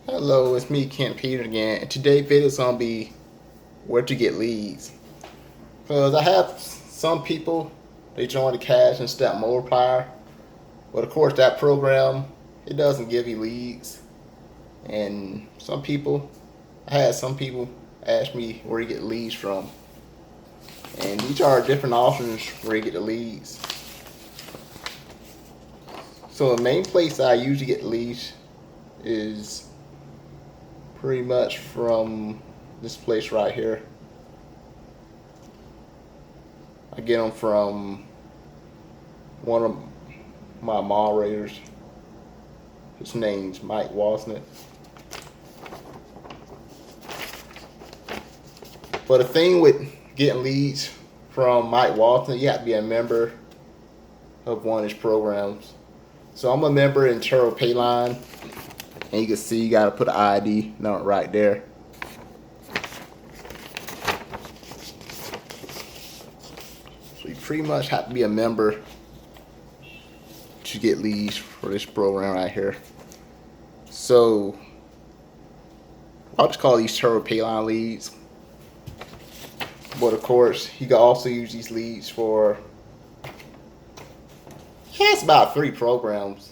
Hello, it's me, Kent Peter again, and today's video is gonna be where to get leads. Cause I have some people they join the Cash and Step Multiplier, but of course that program it doesn't give you leads. And I had some people ask me where you get leads from, and these are different options where you get the leads. So the main place I usually get leads is pretty much from this place right here. I get them from one of my moderators. His name's Mike Wasn't. But the thing with getting leads from Mike Walton, you have to be a member of one of his programs. So I'm a member in Turo Payline, and you can see you got to put an ID number right there. So you pretty much have to be a member to get leads for this program right here. So I'll just call these Turo Payline leads. But of course, you can also use these leads for. He has about 3 programs.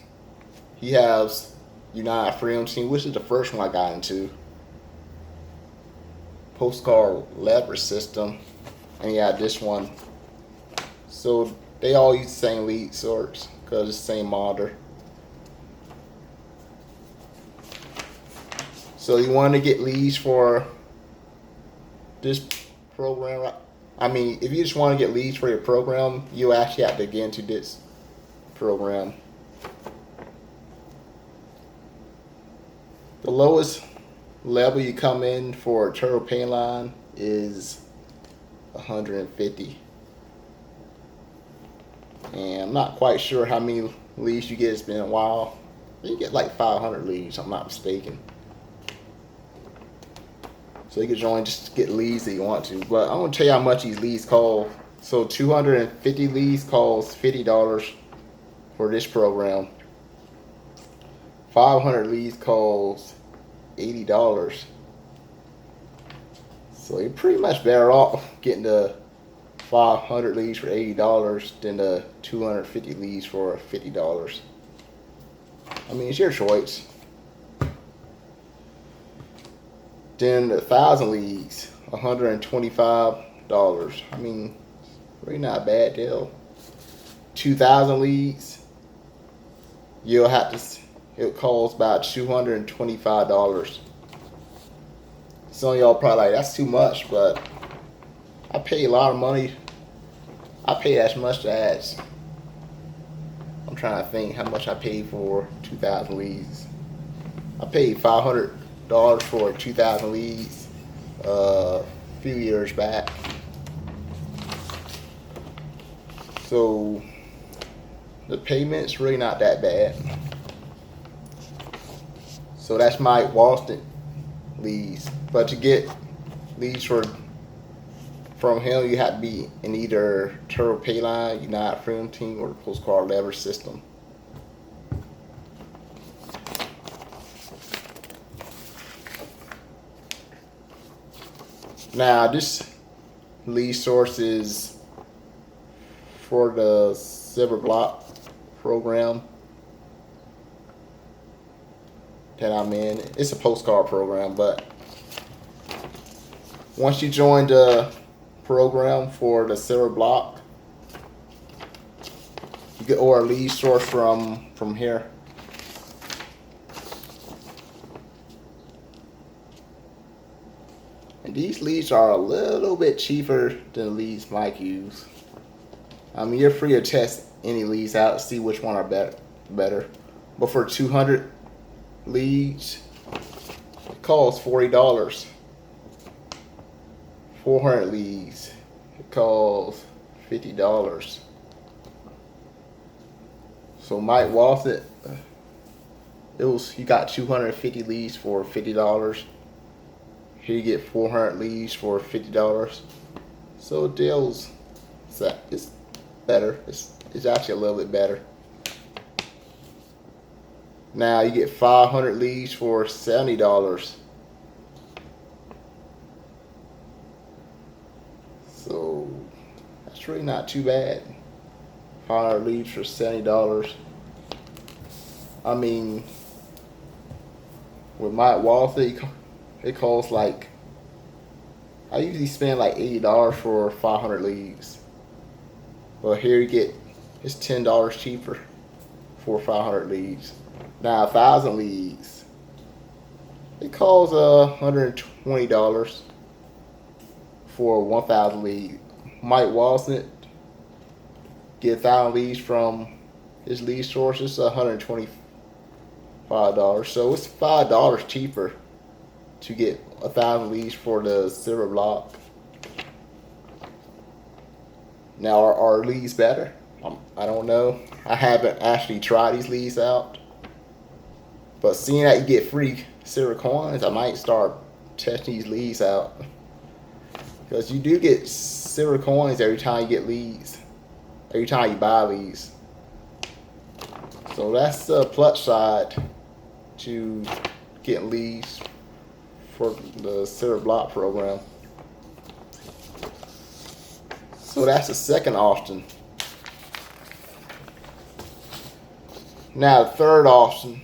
He has United Freedom Team, which is the first one I got into. Postcard leverage system, and he had this one. So they all use the same lead source because it's the same modder. So you want to get leads for this program. I mean, if you just want to get leads for your program, you actually have to get into this program. The lowest level you come in for Turo Payline is 150. And I'm not quite sure how many leads you get. It's been a while. You get like 500 leads, if I'm not mistaken. So you can join just to get leads that you want to. But I'm going to tell you how much these leads cost. So 250 leads costs $50 for this program. 500 leads costs $80. So you're pretty much better off getting the 500 leads for $80 than the 250 leads for $50. I mean, it's your choice. Then the 1,000 leads, $125. I mean, really not a bad deal. 2,000 leads, it costs about $225. Some of y'all probably like, that's too much, but I pay a lot of money. I pay as much as, I'm trying to think how much I paid for 2,000 leads. I paid $500 for 2,000 leads a few years back. So the payment's really not that bad. So that's my Walston leads. But to get leads from him, you have to be in either Turo Payline, United Freedom Team, or the Postcard Leverage system. Now, this lead source is for the Silver Block program that I'm in. It's a postcard program, but once you join the program for the Silver Block, you get or a lead source from here. And these leads are a little bit cheaper than the leads Mike use. I mean, you're free to test any leads out to see which one are better. But for 200 leads, it costs $40. 400 leads, it costs $50. So Mike Walton, you got 250 leads for $50. Here you get 400 leads for $50. So the deal's it's better. It's actually a little bit better. Now you get 500 leads for $70. So that's really not too bad. 500 leads for $70. I mean, with Mike Walthy, it costs like, I usually spend like $80 for 500 leads. But here you get, it's $10 cheaper for 500 leads. Now 1,000 leads, it costs $120 for 1,000 leads. Mike Walthy get 1,000 leads from his lead source. It's $125. So it's $5 cheaper to get 1,000 leads for the silver block. Now are leads better? I don't know. I haven't actually tried these leads out. But seeing that you get free silver coins, I might start testing these leads out. Because you do get silver coins every time you get leads. Every time you buy leads. So that's the plus side to getting leads for the silver block program. So that's the second option. Now the third option.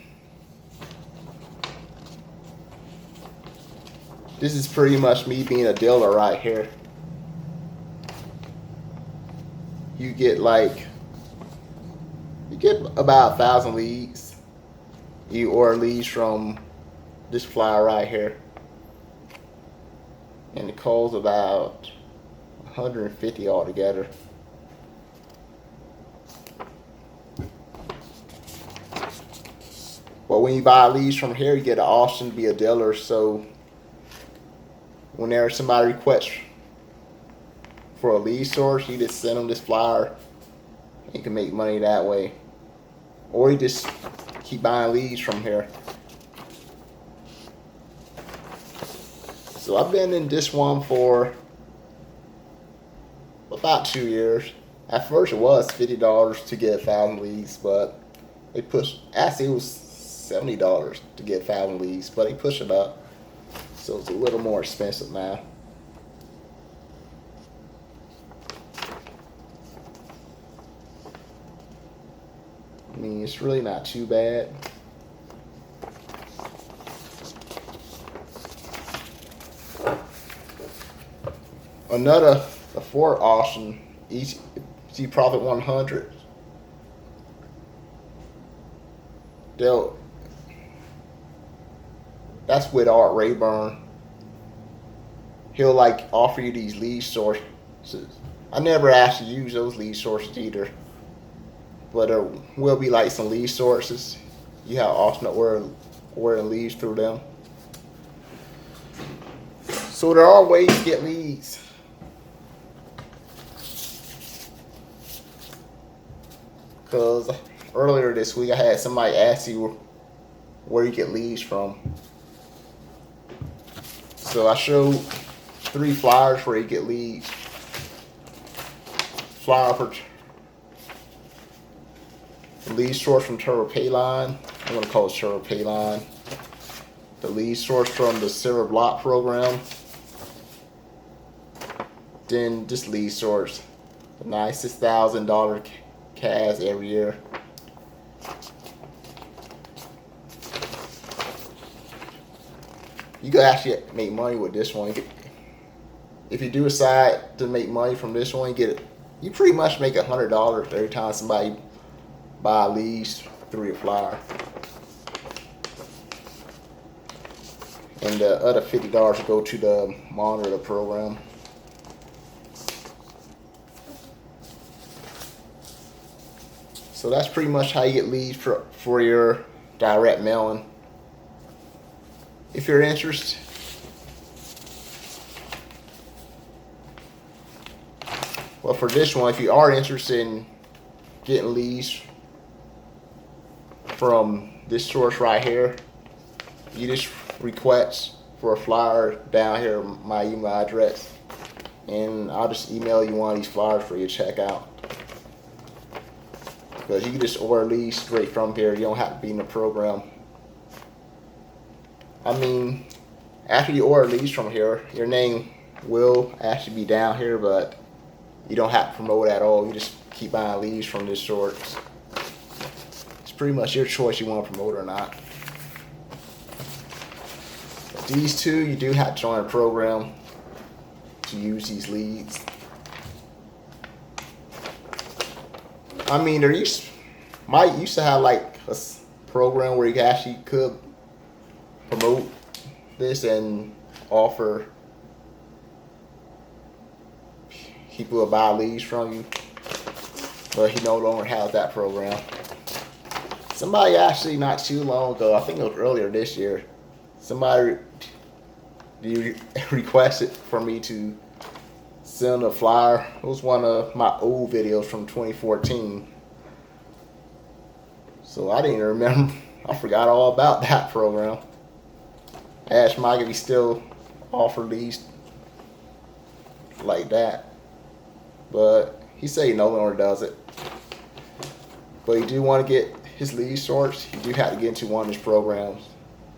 This is pretty much me being a dealer right here. You get about 1,000 leads. You order leads from this flyer right here. And it costs about 150 altogether. But when you buy leads from here, you get an option to be a dealer. So whenever somebody requests for a lead source, you just send them this flyer. You can make money that way. Or you just keep buying leads from here. So I've been in this one for about 2 years. At first it was $50 to get 1,000 leads, but they pushed, actually it was $70 to get 1,000 leads, but they pushed it up. So it's a little more expensive now. I mean, it's really not too bad. The fourth option, Easy Profit 100. That's with Art Rayburn. He'll like offer you these lead sources. I never actually use those lead sources either. But there will be like some lead sources. You have alternate ordering leads through them. So there are ways to get leads. Because earlier this week I had somebody ask you where you get leads from. So I showed 3 flyers where you get leads. Flyer for the lead source from Turbo Payline. I'm going to call it Turbo Payline. The lead source from the Silver Block program. Then this lead source, the $96,000 cash every year. You could actually make money with this one. If you do decide to make money from this one, you pretty much make $100 every time somebody buy leads through your flyer. And the other $50 go to the monitor program. So that's pretty much how you get leads for your direct mailing. If you're interested, well, for this one, if you are interested in getting leads from this source right here, you just request for a flyer down here, my email address, and I'll just email you one of these flyers for you to check out. because you can just order leads straight from here. You don't have to be in the program. I mean, after you order leads from here, your name will actually be down here, but you don't have to promote at all. You just keep buying leads from this source. It's pretty much your choice you want to promote or not. But these two, you do have to join a program to use these leads. I mean, there used to have like a program where you actually could promote this and offer people to buy leads from you, but he no longer has that program. Somebody actually not too long ago, I think it was earlier this year, somebody requested for me to send a flyer. It was one of my old videos from 2014. So I didn't even remember. I forgot all about that program. I asked Mike if he still offered these like that. But he said he no longer does it. But you do want to get his lead source, you do have to get into one of his programs.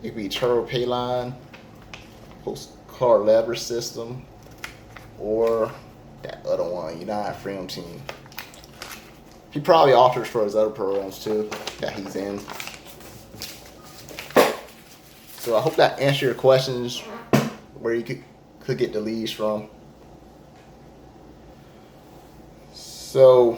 It could be Turbo Payline, Postcard Leverage System, or that other one, United Freedom Team. He probably offers for his other programs too that he's in. So I hope that answered your questions where you could get the leads from. So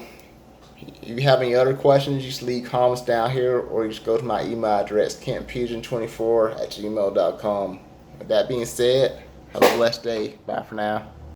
if you have any other questions, you just leave comments down here, or you just go to my email address, kentpigeon24@gmail.com. With that being said, have a blessed day. Bye for now.